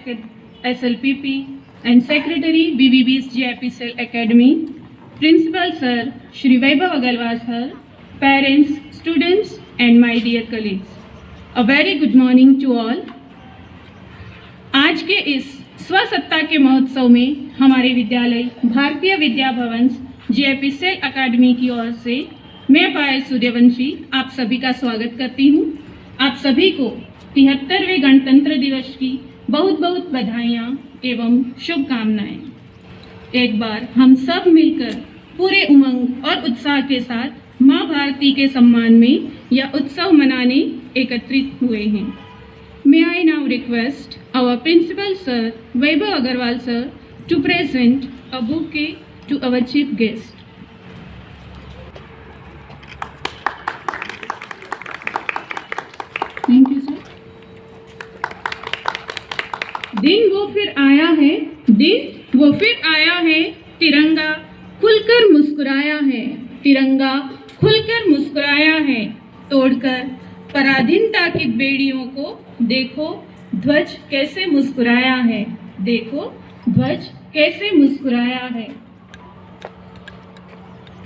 SLPP and Secretary BBB's JIPCL Academy, Principal Sir Shri Vaibhav Agarwal Sir, parents, students and my dear colleagues. A very good morning to all. आज के इस स्वसत्ता के महोत्सव में हमारे विद्यालय भारतीय विद्या भवन JIPCL अकादमी की ओर से मैं पायल सूर्यवंशी आप सभी का स्वागत करती हूँ। आप सभी को 73वें गणतंत्र दिवस की बहुत बहुत बधाइयाँ एवं शुभकामनाएं। एक बार हम सब मिलकर पूरे उमंग और उत्साह के साथ माँ भारती के सम्मान में यह उत्सव मनाने एकत्रित हुए हैं। May I now request our Principal Sir Vaibhav Agarwal Sir to present a bouquet to our chief guest. Thank you, sir. दिन वो फिर आया है, तिरंगा खुलकर मुस्कुराया है, तिरंगा खुलकर मुस्कुराया है, तोड़कर पराधीनता की बेड़ियों को देखो ध्वज कैसे मुस्कुराया है, देखो ध्वज कैसे मुस्कुराया है.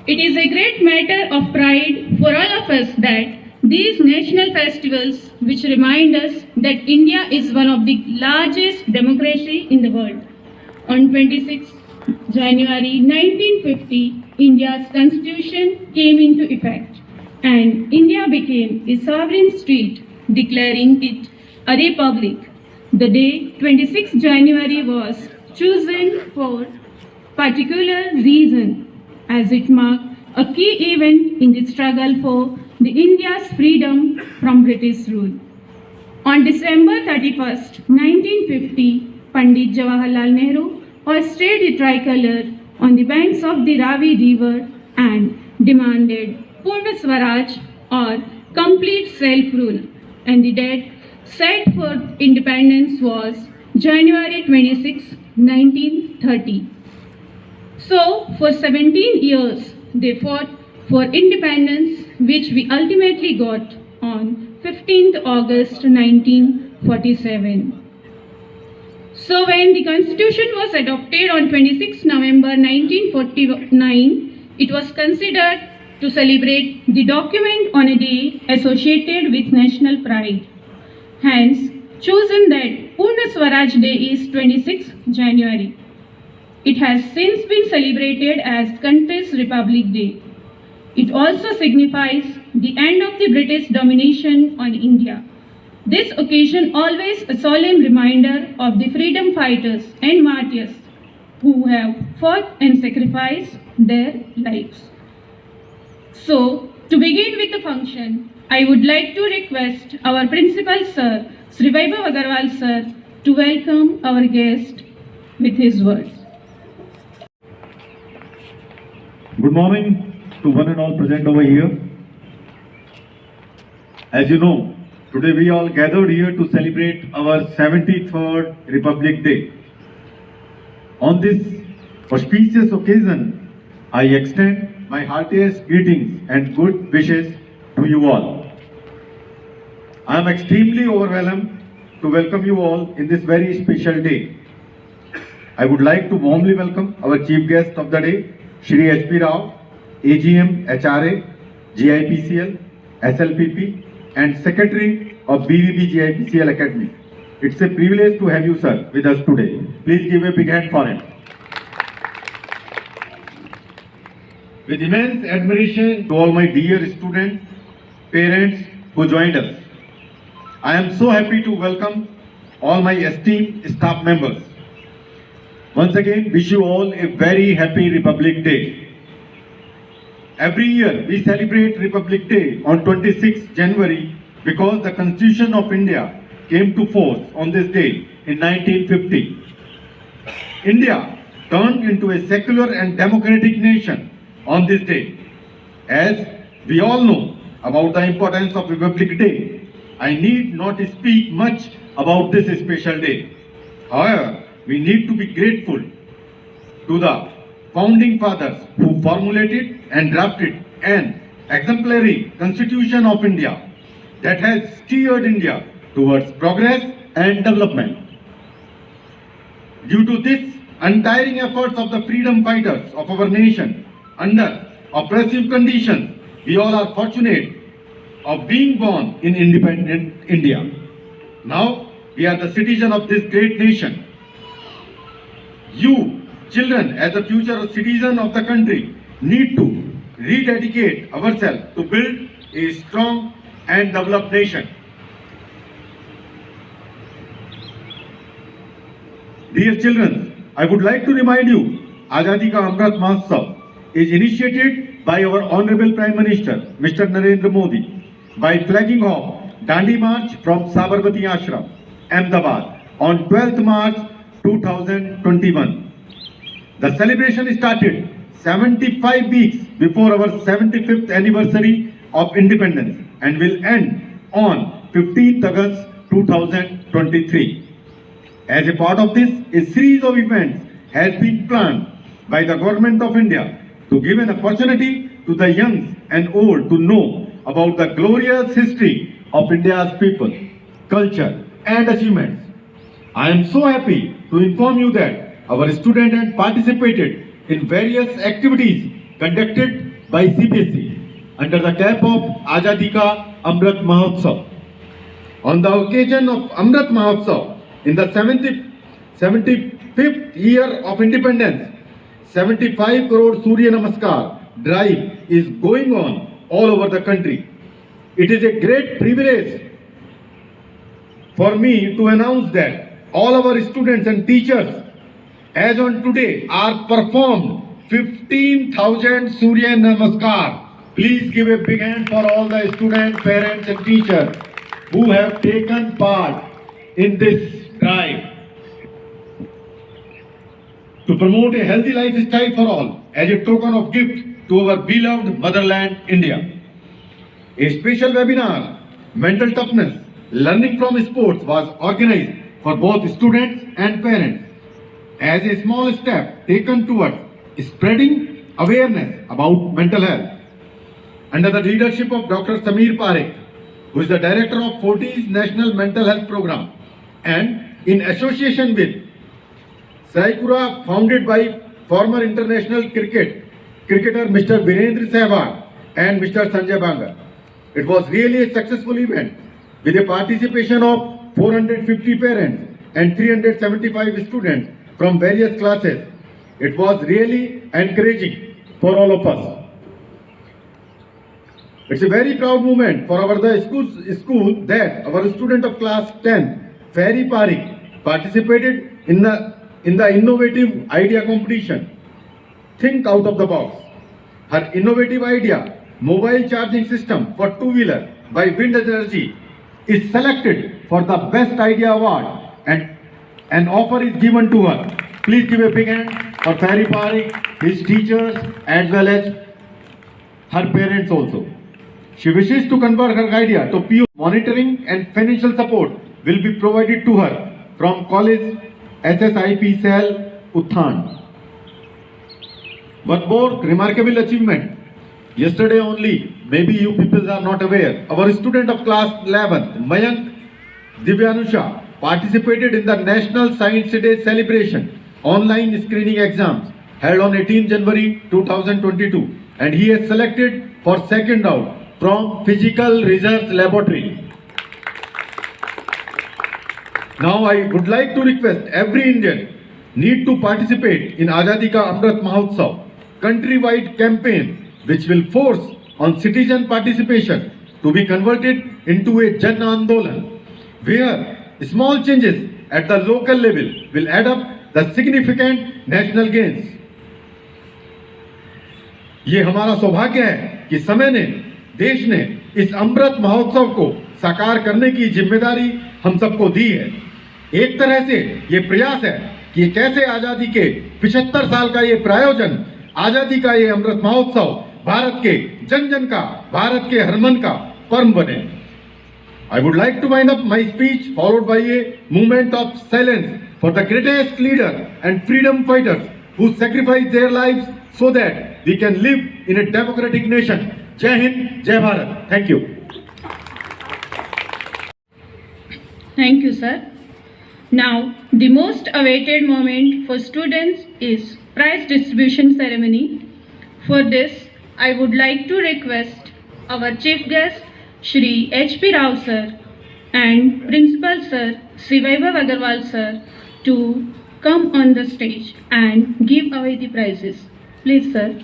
It is a great matter of pride for all of us that these national festivals which remind us that India is one of the largest democracy in the world. On 26 January 1950, India's constitution came into effect and India became a sovereign state, declaring it a republic. The day 26 January was chosen for particular reason as it marked a key event in the struggle for the India's freedom from British rule. On December 31st, 1950, Pandit Jawaharlal Nehru hoisted the tricolor on the banks of the Ravi River and demanded Purna Swaraj or complete self-rule, and the date set for independence was January 26, 1930. So, for 17 years, they fought for independence, which we ultimately got on 15th August 1947. So, when the Constitution was adopted on 26 November 1949, it was considered to celebrate the document on a day associated with national pride. Hence, chosen that Purna Swaraj Day is 26 January. It has since been celebrated as country's Republic Day. It also signifies the end of the British domination on India. This occasion always a solemn reminder of the freedom fighters and martyrs who have fought and sacrificed their lives. So, to begin with the function, I would like to request our Principal Sir, Shri Vaibhav Agarwal Sir, to welcome our guest with his words. Good morning to one and all present over here. As you know, today we all gathered here to celebrate our 73rd Republic Day. On this auspicious occasion, I extend my heartiest greetings and good wishes to you all. I am extremely overwhelmed to welcome you all in this very special day. I would like to warmly welcome our chief guest of the day, Shri H.P. Rao, AGM, HRA, JIPCL, SLPP and Secretary of BBB JIPCL Academy. It's a privilege to have you, sir, with us today. Please give a big hand for him. With immense admiration to all my dear students, parents who joined us, I am so happy to welcome all my esteemed staff members. Once again, wish you all a very happy Republic Day. Every year we celebrate Republic Day on 26 January because the Constitution of India came to force on this day in 1950. India turned into a secular and democratic nation on this day. As we all know about the importance of Republic Day, I need not speak much about this special day. However, we need to be grateful to the founding fathers who formulated and drafted an exemplary Constitution of India that has steered India towards progress and development. Due to this untiring efforts of the freedom fighters of our nation under oppressive conditions, we all are fortunate of being born in independent India. Now we are the citizen of this great nation. You, children, as the future citizen of the country, need to rededicate ourselves to build a strong and developed nation. Dear children, I would like to remind you, Azadi Ka Amrit Mahotsav is initiated by our Honorable Prime Minister, Mr. Narendra Modi, by flagging off Dandi March from Sabarmati Ashram, Ahmedabad, on 12th March 2021. The celebration started 75 weeks before our 75th anniversary of independence and will end on 15th August 2023. As a part of this, a series of events has been planned by the Government of India to give an opportunity to the young and old to know about the glorious history of India's people, culture and achievements. I am so happy to inform you that our students have participated in various activities conducted by CBSE under the cap of Azadi Ka Amrit Mahotsav. On the occasion of Amrit Mahotsav, in the 75th year of independence, 75 crore Surya Namaskar drive is going on all over the country. It is a great privilege for me to announce that all our students and teachers as on today are performed 15,000 Surya Namaskar. Please give a big hand for all the students, parents and teachers who have taken part in this drive to promote a healthy lifestyle for all as a token of gift to our beloved motherland India. A special webinar, Mental Toughness, Learning from Sports, was organized for both students and parents as a small step taken towards spreading awareness about mental health. Under the leadership of Dr. Samir Parekh, who is the director of Fortis National Mental Health Program, and in association with Saikura, founded by former international cricketer Mr. Virendra Sehwag and Mr. Sanjay Bangar. It was really a successful event with a participation of 450 parents and 375 students from various classes. It was really encouraging for all of us. It's a very proud moment for our school that our student of class 10, Fairy Parekh, participated in the innovative idea competition. Think out of the box. Her innovative idea, mobile charging system for two-wheeler by wind energy, is selected for the best idea award and an offer is given to her. Please give a big hand for Fairy Parekh, his teachers as well as her parents also. She wishes to convert her idea to PO. Monitoring and financial support will be provided to her from College SSIP Cell, Utthan. One more remarkable achievement. Yesterday only, maybe you people are not aware, our student of class 11, Mayank Divyanusha, participated in the National Science Day celebration online screening exams held on 18 January 2022 and he is selected for second round from Physical Research Laboratory. Now I would like to request every Indian need to participate in Azadi Ka Amrit Mahotsav, countrywide campaign which will force on citizen participation to be converted into a Jan Andolan, where small changes at the local level will add up the significant national gains. ये हमारा सौभाग्य है कि समय ने, देश ने इस अमृत महोत्सव को साकार करने की जिम्मेदारी हम सबको दी है। एक तरह से ये प्रयास है कि कैसे आजादी के 75 साल का ये प्रायोजन, आजादी का ये अमृत महोत्सव भारत के जन जन का, भारत के हर मन का पर्व बने। I would like to wind up my speech followed by a moment of silence for the greatest leader and freedom fighters who sacrificed their lives so that we can live in a democratic nation. Jai Hind, Jai Bharat. Thank you. Thank you, sir. Now, the most awaited moment for students is prize distribution ceremony. For this, I would like to request our chief guest, Shri H.P. Rao sir, and Principal sir, Sri Vaibhav Agarwal sir, to come on the stage and give away the prizes. Please, sir.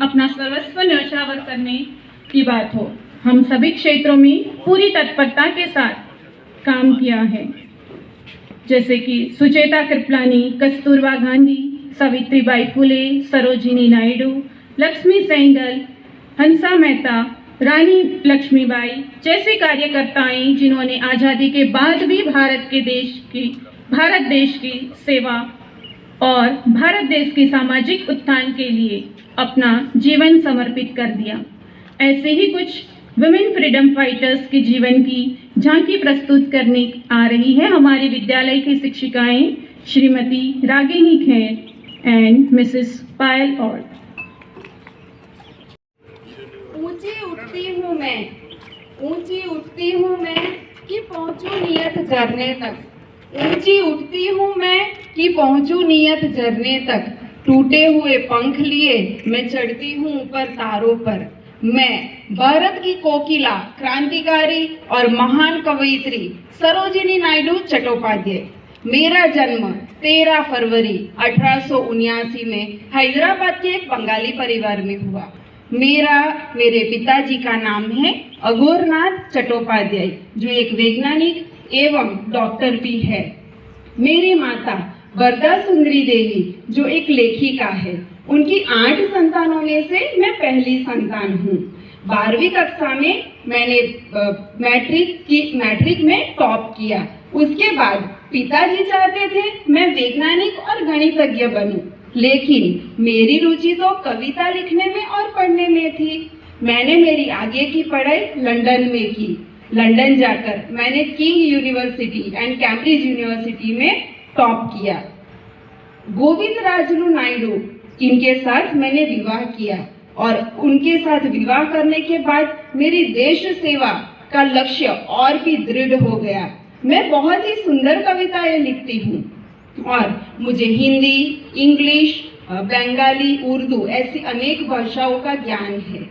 अपना सर्वस्व न्यौछावर करने की बात हो, हम सभी क्षेत्रों में पूरी तत्परता के साथ काम किया है, जैसे कि सुचेता कृपलानी, कस्तूरबा गांधी, सावित्रीबाई फुले, सरोजिनी नायडू, लक्ष्मी सेंगल, हंसा मेहता, रानी लक्ष्मीबाई जैसे कार्यकर्ताएं जिन्होंने आज़ादी के बाद भी भारत देश की सेवा और भारत देश के सामाजिक उत्थान के लिए अपना जीवन समर्पित कर दिया। ऐसे ही कुछ वुमेन फ्रीडम फाइटर्स के जीवन की झांकी प्रस्तुत करने आ रही है हमारे विद्यालय की शिक्षिकाएं श्रीमती रागिनी खेर एंड मिसेस पायल और। ऊंची उठती हूँ मैं कि पहुँचूं नियत झरने तक। ऊंची उठती हूँ मैं कि पहुँचूं नियत झरने तक। टूटे हुए पंख लिए मैं चढ़ती हूँ ऊपर तारों पर। मैं भारत की कोकिला, क्रांतिकारी और महान कवयित्री सरोजिनी नायडू चट्टोपाध्याय। मेरा जन्म 13 फरवरी 1879 में हैदराबाद के एक बंगाली परिवार में हुआ। मेरे पिताजी का नाम है अघोरनाथ चट्टोपाध्याय, जो एक वैज्ञानिक एवं डॉक्टर भी है। मेरी माता वरदा सुंदरी देवी, जो एक लेखिका है। उनकी 8 संतानों में से मैं पहली संतान हूँ। 12वीं कक्षा में मैंने मैट्रिक में टॉप किया। उसके बाद पिताजी चाहते थे मैं वैज्ञानिक और गणितज्ञ बनूं, लेकिन मेरी रुचि तो कविता लिखने में और पढ़ने में थी। मैंने मेरी आगे की पढ़ाई लंदन में की। लंदन जाकर मैंने king university and Cambridge university में टॉप किया। गोविंद राजलू नायडू, इनके साथ मैंने विवाह किया और उनके साथ विवाह करने के बाद मेरी देश सेवा का लक्ष्य और भी दृढ़ हो गया। मैं बहुत ही सुंदर कविताएं लिखती हूँ और मुझे हिंदी, इंग्लिश, बंगाली, उर्दू ऐसी अनेक भाषाओं का ज्ञान है।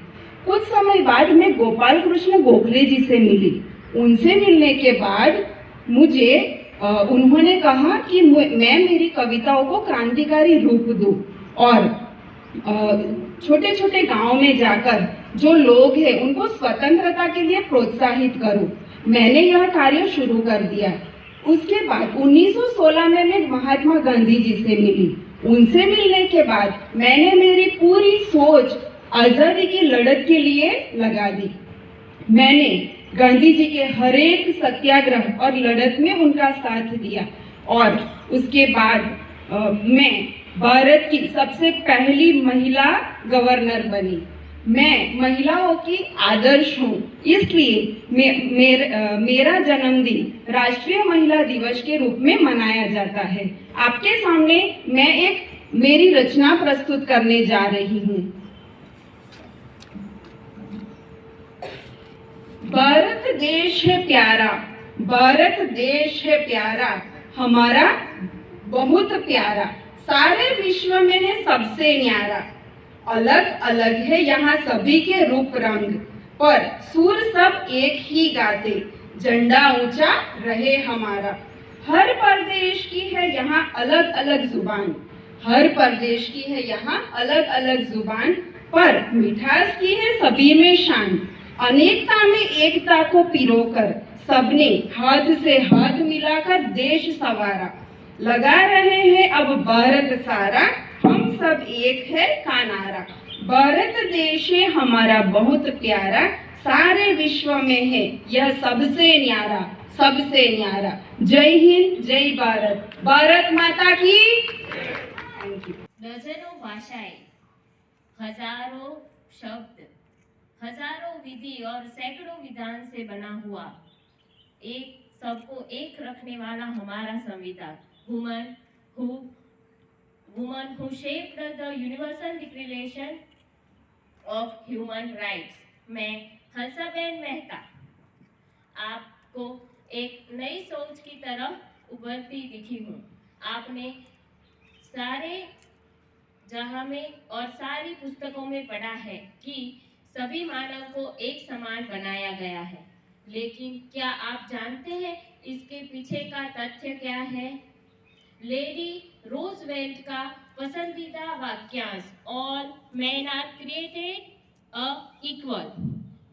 कुछ समय बाद मैं गोपाल कृष्ण गोखले जी से मिली। उनसे मिलने के बाद मुझे उन्होंने कहा कि मैं मेरी कविताओं को क्रांतिकारी रूप दूं और छोटे छोटे गांव में जाकर जो लोग हैं उनको स्वतंत्रता के लिए प्रोत्साहित करूं। मैंने यह कार्य शुरू कर दिया। उसके बाद 1916 में मैं महात्मा गांधी जी से मिली। उनसे मिलने के बाद मैंने मेरी पूरी सोच आज़ादी की लड़त के लिए लगा दी। मैंने गांधी जी के हर एक सत्याग्रह और लड़त में उनका साथ दिया और उसके बाद मैं भारत की सबसे पहली महिला गवर्नर बनी। मैं महिलाओं की आदर्श हूँ, इसलिए मेरा जन्मदिन राष्ट्रीय महिला दिवस के रूप में मनाया जाता है। आपके सामने मैं एक मेरी रचना प्रस्तुत करने जा रही हूँ। भारत देश है प्यारा, भारत देश है प्यारा, हमारा बहुत प्यारा, सारे विश्व में है सबसे न्यारा। अलग अलग है यहाँ सभी के रूप रंग, पर सुर सब एक ही गाते, झंडा ऊंचा रहे हमारा। हर प्रदेश की है यहाँ अलग अलग जुबान, हर प्रदेश की है यहाँ अलग अलग जुबान, पर मिठास की है सभी में शान। अनेकता में एकता को पिरोकर सबने हाथ से हाथ मिलाकर देश संवारा। लगा रहे हैं अब भारत सारा, हम सब एक है का नारा। भारत देश है हमारा बहुत प्यारा, सारे विश्व में है यह सबसे न्यारा, सबसे न्यारा। जय हिंद, जय भारत, भारत माता की। डजनों भाषाएं, हजारों शब्द, हजारों विधि और सैकड़ों विधान से बना हुआ एक सबको एक रखने वाला हमारा संविधान, woman who shaped the universal declaration of human rights। मैं हंसाबेन मेहता आपको एक नई सोच की तरफ उभरती दिखी हूँ। आपने सारे जहाँ में और सारी पुस्तकों में पढ़ा है कि सभी मानव को एक समान बनाया गया है, लेकिन क्या आप जानते हैं इसके पीछे का तथ्य क्या है? लेडी रूजवेल्ट का पसंदीदा वाक्यांश, all man are created equal,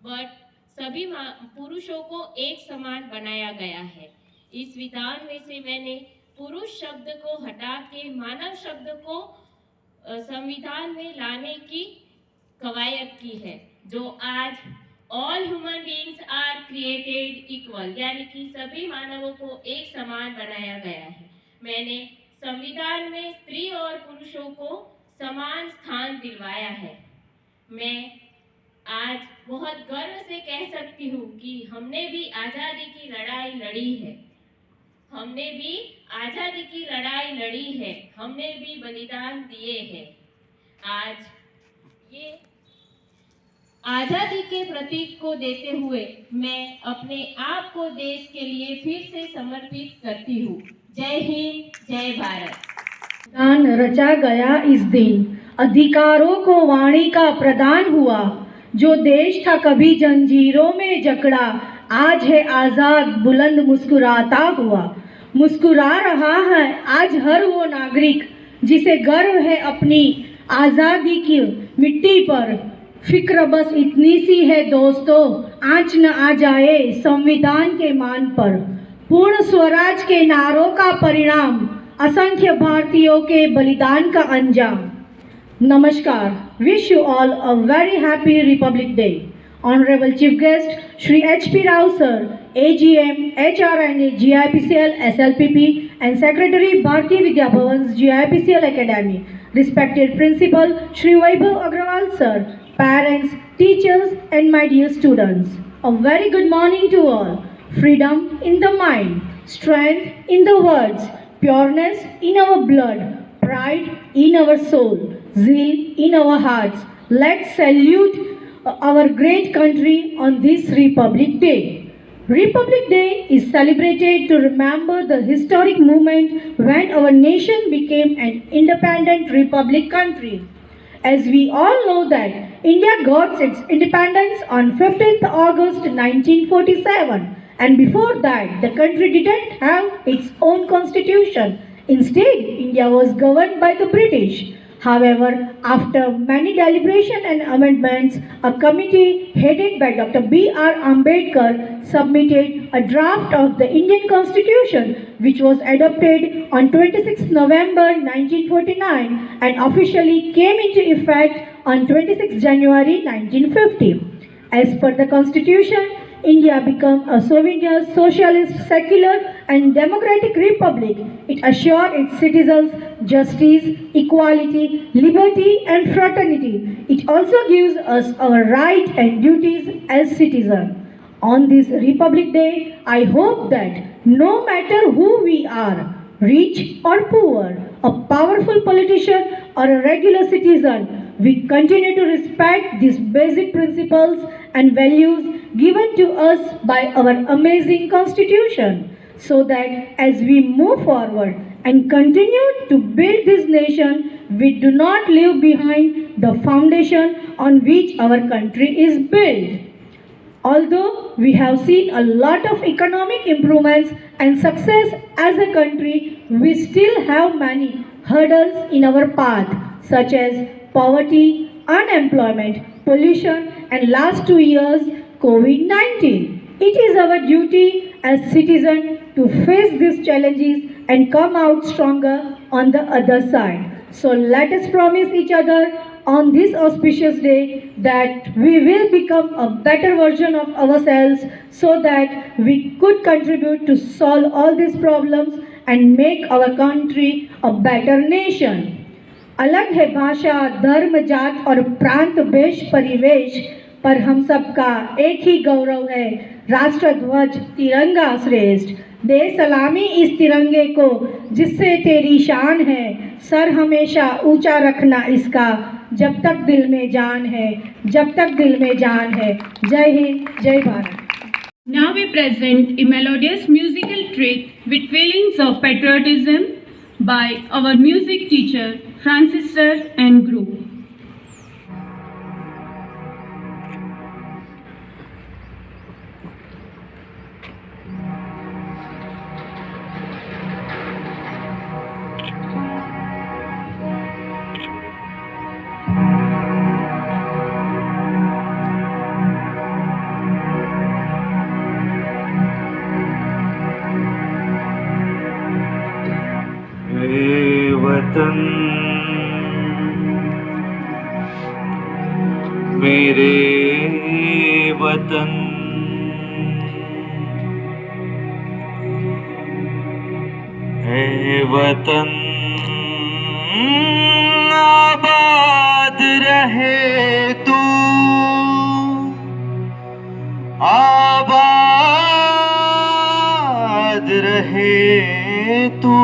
but सभी पुरुषों को एक समान बनाया गया है। इस विधान में से मैंने पुरुष शब्द को हटा के मानव शब्द को संविधान में लाने की कवायद की है, जो आज all human beings are created equal, यानी कि सभी मानवों को एक समान बनाया गया है। मैंने संविधान में स्त्री और पुरुषों को समान स्थान दिलवाया है। मैं आज बहुत गर्व से कह सकती हूँ कि हमने भी आज़ादी की लड़ाई लड़ी है, हमने भी आज़ादी की लड़ाई लड़ी है, हमने भी बलिदान दिए हैं। आज ये आज़ादी के प्रतीक को देते हुए मैं अपने आप को देश के लिए फिर से समर्पित करती हूँ। जय हिंद, जय भारत। संविधान रचा गया इस दिन, अधिकारों को वाणी का प्रदान हुआ। जो देश था कभी जंजीरों में जकड़ा, आज है आज़ाद बुलंद मुस्कुराता हुआ। मुस्कुरा रहा है आज हर वो नागरिक जिसे गर्व है अपनी आज़ादी की मिट्टी पर। फिक्र बस इतनी सी है दोस्तों, आँच न आ जाए संविधान के मान पर। पूर्ण स्वराज के नारों का परिणाम, असंख्य भारतीयों के बलिदान का अंजाम। नमस्कार, wish you all a very happy Republic day. Honourable chief guest Shri H.P. Rao sir, AGM, HRNA, GIPCL, SLPP and Secretary Bharati Vidya Bhavan's GIPCL Academy. Respected Principal Shri Vaibhav Agrawal sir, parents, teachers and my dear students. A very good morning to all. Freedom in the mind, strength in the words, pureness in our blood, pride in our soul, zeal in our hearts. Let's salute our great country on this Republic Day. Republic Day is celebrated to remember the historic moment when our nation became an independent republic country. As we all know that India got its independence on 15th August 1947, and before that the country didn't have its own constitution. Instead, India was governed by the British. However, after many deliberation and amendments, a committee headed by Dr. B.R. Ambedkar submitted a draft of the Indian Constitution, which was adopted on 26 November 1949 and officially came into effect on 26 January 1950. As per the Constitution, India became a sovereign, socialist, secular and democratic republic. It assured its citizens justice, equality, liberty and fraternity. It also gives us our rights and duties as citizens. On this Republic Day, I hope that no matter who we are, rich or poor, a powerful politician or a regular citizen, we continue to respect these basic principles and values given to us by our amazing Constitution, so that as we move forward and continue to build this nation, we do not leave behind the foundation on which our country is built. Although we have seen a lot of economic improvements and success as a country, we still have many hurdles in our path, such as poverty, unemployment, pollution, and last 2 years, COVID-19. It is our duty as citizens to face these challenges and come out stronger on the other side. So let us promise each other on this auspicious day that we will become a better version of ourselves so that we could contribute to solve all these problems and make our country a better nation. अलग है भाषा, धर्म, जात और प्रांत, वेश, परिवेश, पर हम सबका एक ही गौरव है, राष्ट्रध्वज तिरंगा श्रेष्ठ। दे सलामी इस तिरंगे को जिससे तेरी शान है, सर हमेशा ऊंचा रखना इसका, जब तक दिल में जान है, जब तक दिल में जान है। जय हिंद, जय Bharat. Now we present a melodious musical treat with feelings of patriotism by our music teacher, Francis Sir and group. वतन मेरे वतन, है वतन आबाद रहे तू, आबाद रहे तू।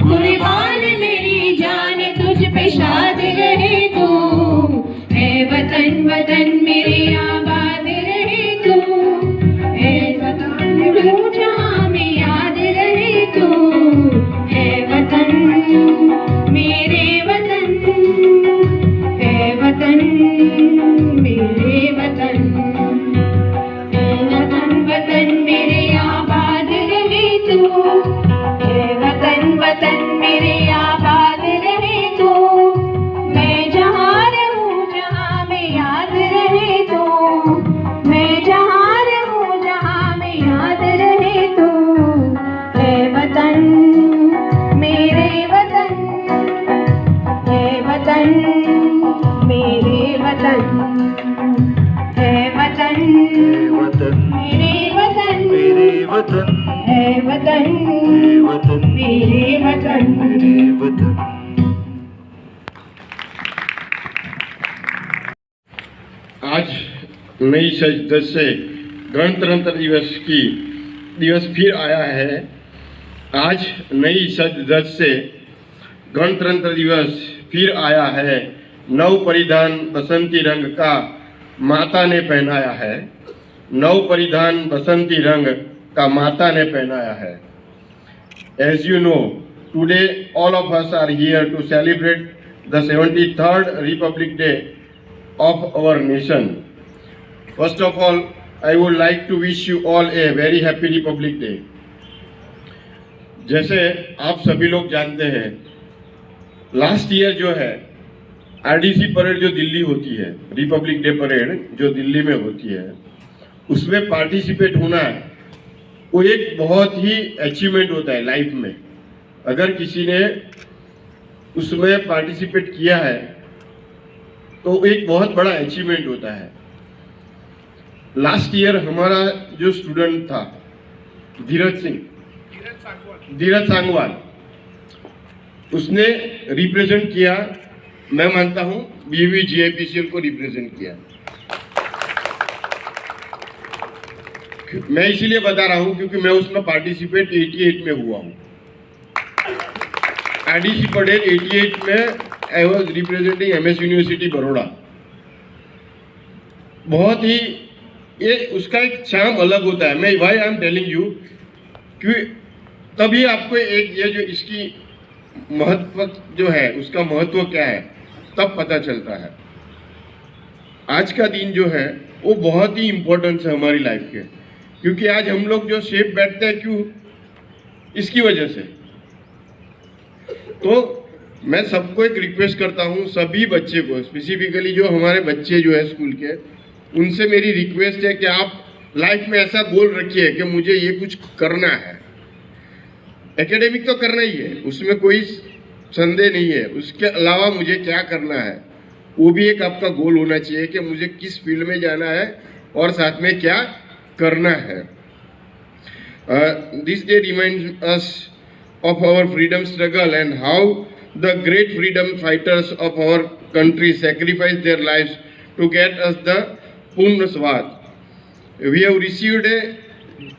कुर्बान मेरी जान वतन मेरे आबाद रहे तू, है वतन तू जहाँ में याद रहे तू, है वतन मेरे वतन, है वतन मेरे वतन, है वतन वतन मेरे आबाद रहे तू, है वतन वतन मेरे आबाद रहे तू, मैं जहाँ रहूँ जहाँ में याद रहे तू, मैं जहाँ रहूँ जहाँ में याद रहे तू, है वतन मेरे वतन, है वतन मेरे वतन, है वतन वतन मेरे वतन, मेरे वतन है वतन वतन मेरे वतन। मेरे वतन। आज नई सज से गणतंत्र दिवस फिर आया है। आज नई सज से गणतंत्र दिवस फिर आया है। नव परिधान बसंती रंग का माता ने पहनाया है। नव परिधान बसंती रंग का माता ने पहनाया है। As you know, today all of us are here to celebrate the 73rd Republic Day of our nation. First of all, I would like to wish you all a very happy Republic Day. जैसे आप सभी लोग जानते हैं, last year जो है RDC parade जो दिल्ली होती है, रिपब्लिक डे परेड जो दिल्ली में होती है, उसमें पार्टिसिपेट होना वो एक बहुत ही अचीवमेंट होता है लाइफ में। अगर किसी ने उसमें पार्टिसिपेट किया है तो एक बहुत बड़ा अचीवमेंट होता है। लास्ट ईयर हमारा जो स्टूडेंट था धीरज सांगवान, उसने रिप्रेजेंट किया, मैं मानता हूं बीवी जीआईपीसीएल को रिप्रेजेंट किया। मैं इसीलिए बता रहा हूं क्योंकि मैं उसमें पार्टिसिपेट 88 में हुआ हूं। आरडीसी परेड 88 में I was representing MS university Baroda. बहुत ही ये उसका एक चार्म अलग होता है। मैं भाई आई एम टेलिंग यू कि तभी आपको एक ये जो इसकी महत्व जो है उसका महत्व क्या है तब पता चलता है। आज का दिन जो है वो बहुत ही इम्पोर्टेंट है हमारी लाइफ के, क्योंकि आज हम लोग जो सेफ बैठते हैं क्यों, इसकी वजह से। तो मैं सबको एक रिक्वेस्ट करता हूँ, सभी बच्चे को, स्पेसिफिकली जो हमारे बच्चे जो है स्कूल के, उनसे मेरी रिक्वेस्ट है कि आप लाइफ में ऐसा गोल रखिए कि मुझे ये कुछ करना है। एकेडमिक तो करना ही है, उसमें कोई संदेह नहीं है, उसके अलावा मुझे क्या करना है वो भी एक आपका गोल होना चाहिए कि मुझे किस फील्ड में जाना है और साथ में क्या करना है। This day reminds us of our freedom struggle and how the great freedom fighters of our country sacrificed their lives to get us the Purna Savad. We have received a,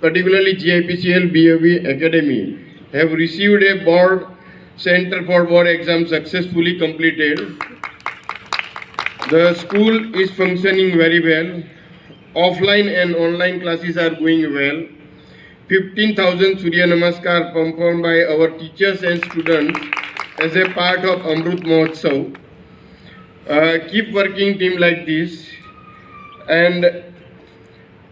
particularly GIPCL BAV Academy, have received a board center for board exam successfully completed. The school is functioning very well. Offline and online classes are going well. 15,000 Surya Namaskar performed by our teachers and students as a part of Amrut Mahotsav. Keep working team like this, and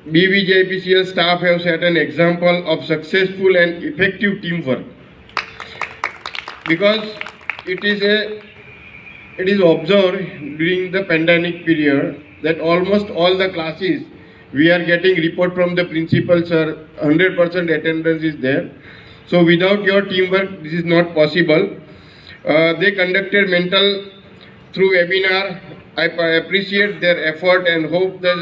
BVJPCL staff have set an example of successful and effective teamwork, because it is observed during the pandemic period that almost all the classes we are getting report from the principal, sir, 100% attendance is there. So without your teamwork, this is not possible. They conducted mental through webinar. I appreciate their effort and hope the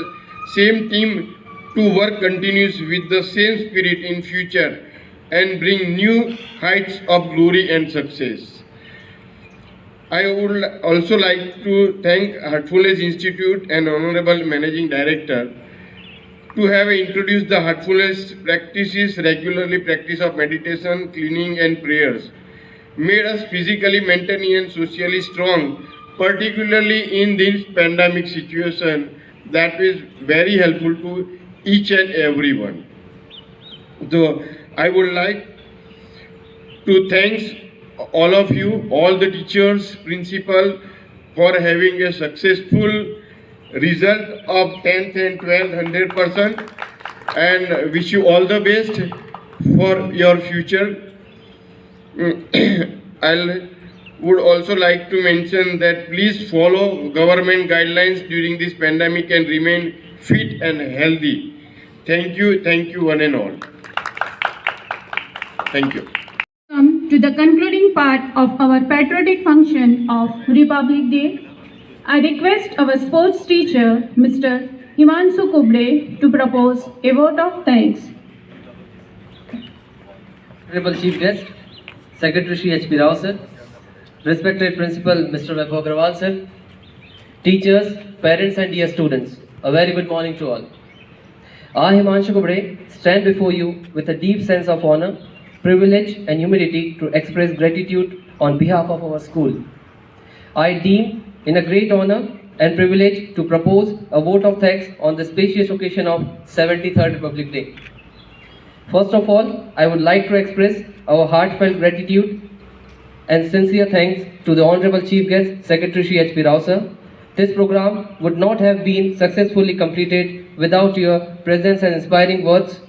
same team to work continues with the same spirit in future and bring new heights of glory and success. I would also like to thank Heartfulness Institute and Honorable Managing Director to have introduced the heartfulness practices, regularly practice of meditation, cleaning and prayers, made us physically, mentally and socially strong, particularly in this pandemic situation, that is very helpful to each and everyone. So I would like to thank all of you, all the teachers, principal, for having a successful result of 10th and 12th 100%, and wish you all the best for your future. I would also like to mention that please follow government guidelines during this pandemic and remain fit and healthy. Thank you one and all. Thank you. Come to the concluding part of our patriotic function of Republic Day. I request our sports teacher, Mr. Himanshu Kuble, to propose a vote of thanks. Honorable Chief Guest, Secretary Shri H.P. Rao sir, respected Principal Mr. Vaibhav Agrawal sir, teachers, parents and dear students, a very good morning to all. I, Himanshu Kuble, stand before you with a deep sense of honor, privilege and humility to express gratitude on behalf of our school. I deem in a great honor and privilege to propose a vote of thanks on the spacious occasion of 73rd Republic Day. First of all, I would like to express our heartfelt gratitude and sincere thanks to the Honorable Chief Guest, Secretary Shri H.P. Rao sir. This program would not have been successfully completed without your presence and inspiring words.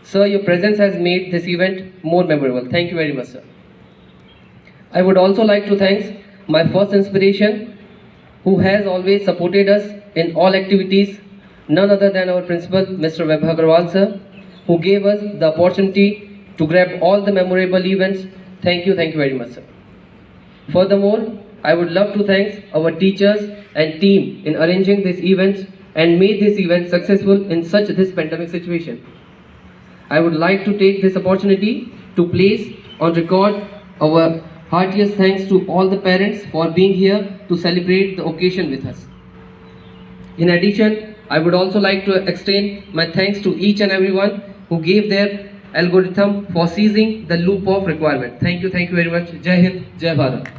Sir, your presence has made this event more memorable. Thank you very much, sir. I would also like to thank my first inspiration, who has always supported us in all activities, none other than our principal, Mr. Vaibhav Agrawal sir, who gave us the opportunity to grab all the memorable events. Thank you very much, sir. Furthermore, I would love to thank our teachers and team in arranging these events and made this event successful in such this pandemic situation. I would like to take this opportunity to place on record our heartiest thanks to all the parents for being here to celebrate the occasion with us. In addition, I would also like to extend my thanks to each and everyone who gave their algorithm for seizing the loop of requirement. Thank you very much. Jai Hind, Jai Bharat.